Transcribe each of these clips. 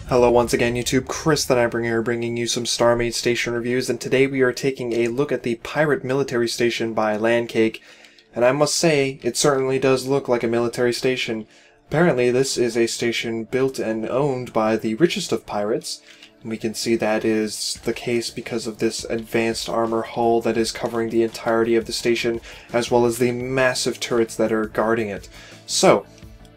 Hello once again YouTube, Chris the Nightbringer here bringing you some StarMade station reviews, and today we are taking a look at the Pirate Military Station by Lancake, and I must say, it certainly does look like a military station. Apparently this is a station built and owned by the richest of pirates, and we can see that is the case because of this advanced armor hull that is covering the entirety of the station, as well as the massive turrets that are guarding it. So,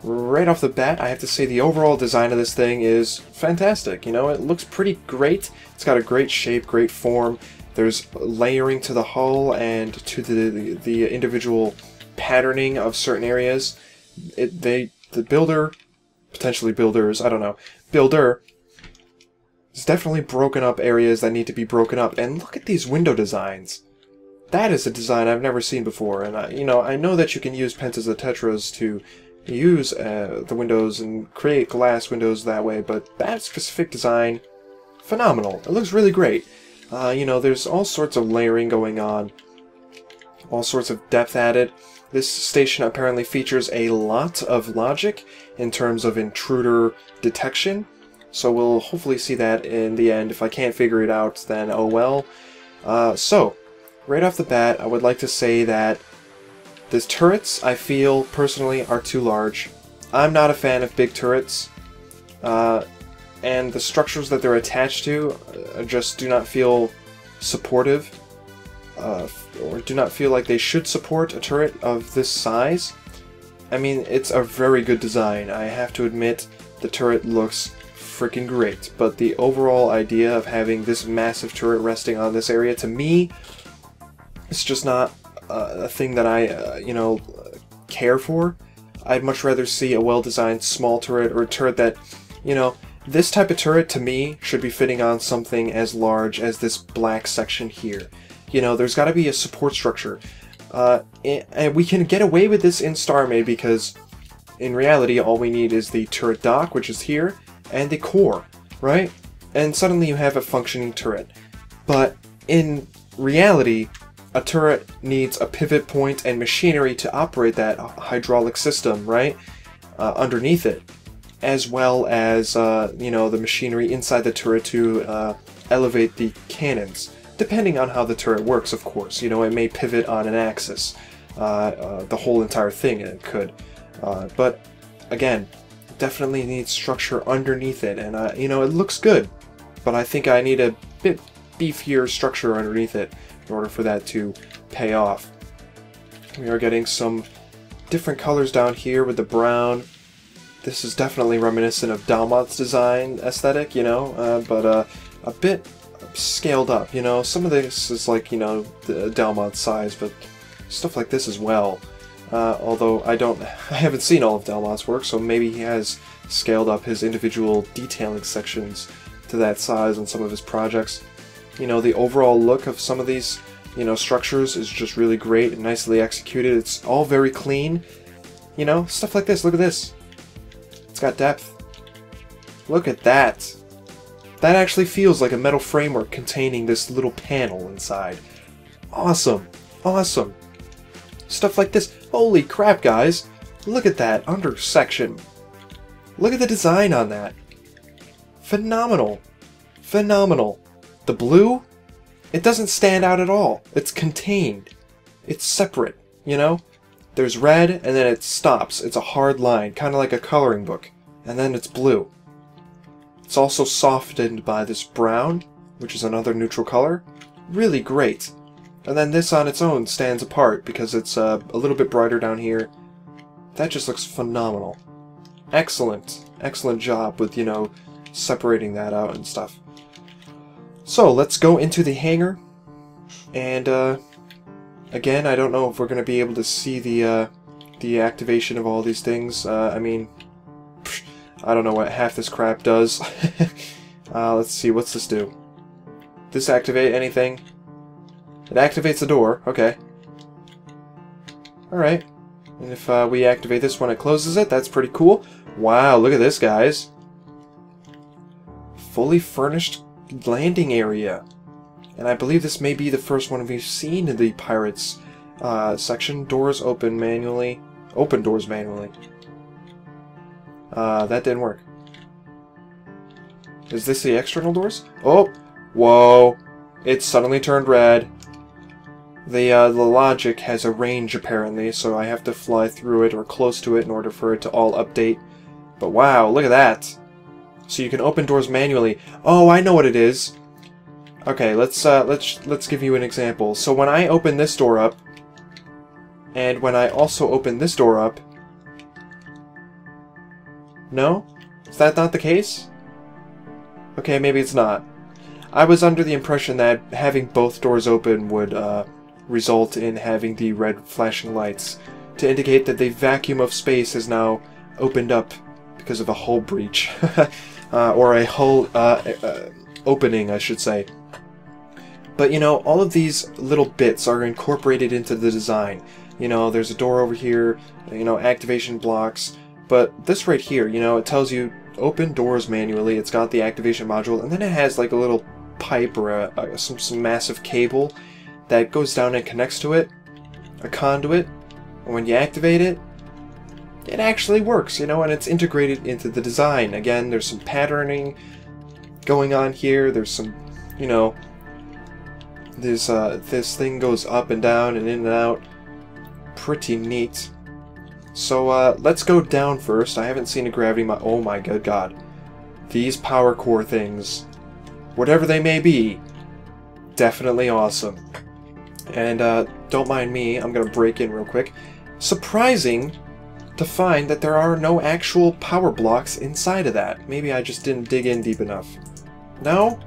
right off the bat, I have to say the overall design of this thing is fantastic. You know, it looks pretty great. It's got a great shape, great form. There's layering to the hull and to the individual patterning of certain areas. The builder, potentially builders, I don't know, builder has definitely broken up areas that need to be broken up. And look at these window designs. That is a design I've never seen before. And I know that you can use pentas and tetras to use the windows and create glass windows that way, but that specific design, phenomenal. It looks really great. There's all sorts of layering going on, all sorts of depth added. This station apparently features a lot of logic in terms of intruder detection, so we'll hopefully see that in the end. If I can't figure it out, then oh well. So, right off the bat, I would like to say that the turrets, I feel, personally, are too large. I'm not a fan of big turrets, and the structures that they're attached to just do not feel supportive, or do not feel like they should support a turret of this size. I mean, it's a very good design. I have to admit, the turret looks freaking great, but the overall idea of having this massive turret resting on this area, to me, it's just not a thing that I, care for. I'd much rather see a well-designed small turret, or a turret that, this type of turret to me should be fitting on something as large as this black section here. There's got to be a support structure. And we can get away with this in StarMade because in reality all we need is the turret dock, which is here, and the core, right? And suddenly you have a functioning turret. But in reality, a turret needs a pivot point and machinery to operate that hydraulic system, right? Underneath it, as well as, the machinery inside the turret to elevate the cannons. Depending on how the turret works, of course. It may pivot on an axis. The whole entire thing, it could. But, again, definitely needs structure underneath it. And, it looks good. But I think I need a bit beefier structure underneath it in order for that to pay off. We are getting some different colors down here with the brown. This is definitely reminiscent of Dalmot's design aesthetic, but a bit scaled up, Some of this is like, the Dalmot size, but stuff like this as well. Although I haven't seen all of Dalmot's work, so maybe he has scaled up his individual detailing sections to that size on some of his projects. The overall look of some of these, structures is just really great and nicely executed. It's all very clean. Stuff like this. Look at this. It's got depth. Look at that. That actually feels like a metal framework containing this little panel inside. Awesome. Awesome. Stuff like this. Holy crap, guys. Look at that under section. Look at the design on that. Phenomenal. Phenomenal. The blue, it doesn't stand out at all. It's contained. It's separate, There's red, and then it stops. It's a hard line, kind of like a coloring book. And then it's blue. It's also softened by this brown, which is another neutral color. Really great. And then this on its own stands apart because it's a little bit brighter down here. That just looks phenomenal. Excellent. Excellent job with, separating that out and stuff. So, let's go into the hangar, and, again, I don't know if we're going to be able to see the activation of all these things. I don't know what half this crap does. Let's see, what's this do? This activate anything? It activates the door, okay. Alright, and if we activate this when it closes it, that's pretty cool. Wow, look at this, guys. Fully furnished landing area, and I believe this may be the first one we've seen in the Pirates section. Doors open manually. Open doors manually. That didn't work. Is this the external doors? Oh! Whoa! It suddenly turned red. The logic has a range, apparently, so I have to fly through it or close to it in order for it to all update. But wow, look at that! So you can open doors manually. Oh, I know what it is! Okay, let's give you an example. So when I open this door up, and when I also open this door up... No? Is that not the case? Okay, maybe it's not. I was under the impression that having both doors open would result in having the red flashing lights to indicate that the vacuum of space has now opened up because of a hull breach. Or a hull opening, I should say. But, you know, all of these little bits are incorporated into the design. You know, there's a door over here, you know, activation blocks. But this right here, you know, it tells you open doors manually. It's got the activation module, and then it has like a little pipe or some massive cable that goes down and connects to it, a conduit, and when you activate it, it actually works, you know, and it's integrated into the design. Again, there's some patterning going on here. There's some, you know, this thing goes up and down and in and out. Pretty neat. So let's go down first. I haven't seen a gravity oh my good god. These power core things, whatever they may be, definitely awesome. And don't mind me, I'm gonna break in real quick. Surprising to find that there are no actual power blocks inside of that. Maybe I just didn't dig in deep enough. No?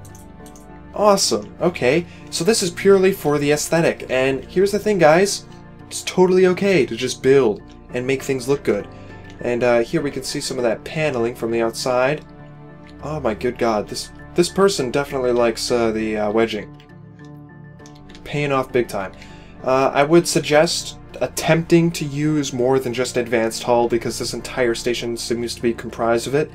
Awesome. Okay, so this is purely for the aesthetic. And here's the thing, guys. It's totally okay to just build and make things look good. And here we can see some of that paneling from the outside. Oh my good god, this person definitely likes the wedging. Paying off big time. I would suggest attempting to use more than just advanced hull, because this entire station seems to be comprised of it.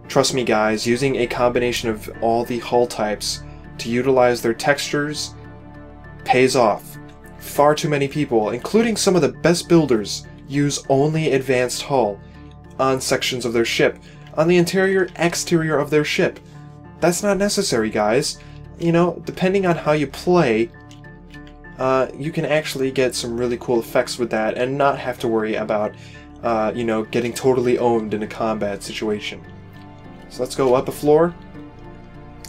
Trust me guys, using a combination of all the hull types to utilize their textures pays off. Far too many people, including some of the best builders, use only advanced hull on sections of their ship, on the interior, exterior of their ship. That's not necessary, guys. You know, depending on how you play, you can actually get some really cool effects with that and not have to worry about, you know, getting totally owned in a combat situation. So let's go up a floor.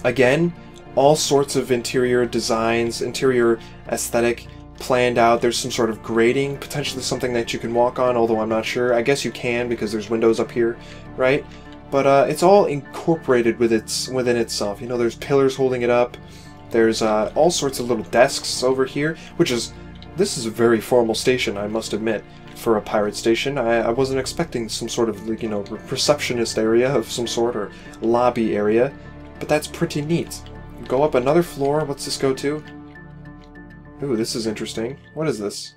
Again, all sorts of interior designs, interior aesthetic planned out. There's some sort of grating, potentially something that you can walk on, although I'm not sure. I guess you can because there's windows up here, right? But it's all incorporated within itself. You know, there's pillars holding it up. There's all sorts of little desks over here, this is a very formal station, I must admit, for a pirate station. I wasn't expecting some sort of, you know, receptionist area of some sort, or lobby area, but that's pretty neat. Go up another floor. What's this go to? Ooh, this is interesting. What is this?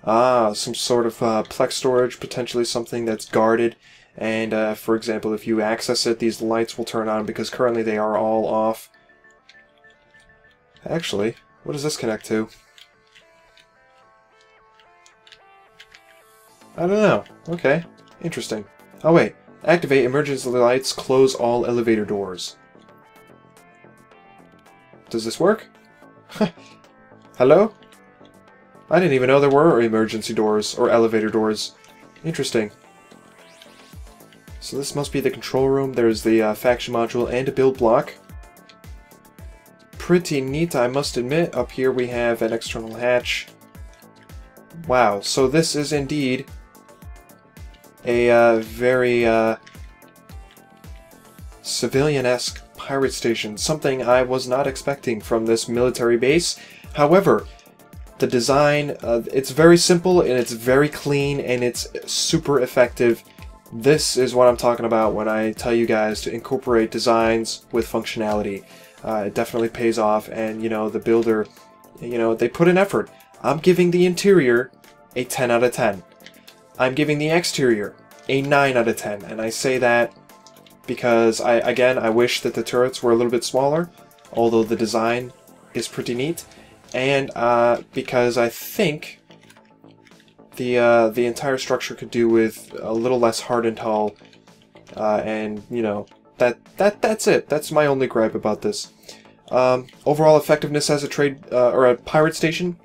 Ah, some sort of plex storage, potentially something that's guarded. And, for example, if you access it, these lights will turn on because currently they are all off. Actually, what does this connect to? I don't know. Okay, interesting. Oh wait, activate emergency lights, close all elevator doors. Does this work? Hello? I didn't even know there were emergency doors or elevator doors. Interesting. So this must be the control room. There's the faction module and a build block. Pretty neat, I must admit. Up here we have an external hatch. Wow, so this is indeed a very civilian-esque pirate station, something I was not expecting from this military base. However, the design, it's very simple and it's very clean and it's super effective. This is what I'm talking about when I tell you guys to incorporate designs with functionality. It definitely pays off, and you know, the builder, you know, they put in effort. I'm giving the interior a 10 out of 10. I'm giving the exterior a 9 out of 10, and I say that because I wish that the turrets were a little bit smaller, although the design is pretty neat, and because I think the entire structure could do with a little less hardened hull, and you know, that's it. That's my only gripe about this. Overall effectiveness as a trade or a pirate station,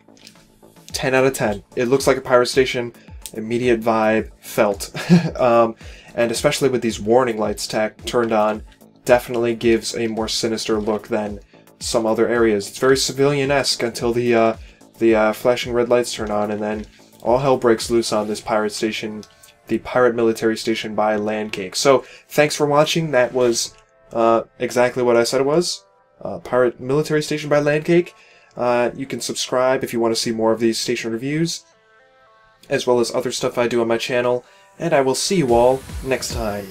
10 out of 10. It looks like a pirate station. Immediate vibe felt, and especially with these warning lights turned on, definitely gives a more sinister look than some other areas. It's very civilian-esque until the flashing red lights turn on, and then all hell breaks loose on this pirate station, the pirate military station by Lancake. So thanks for watching. That was exactly what I said it was. Pirate military station by Lancake. You can subscribe if you want to see more of these station reviews, as well as other stuff I do on my channel, and I will see you all next time.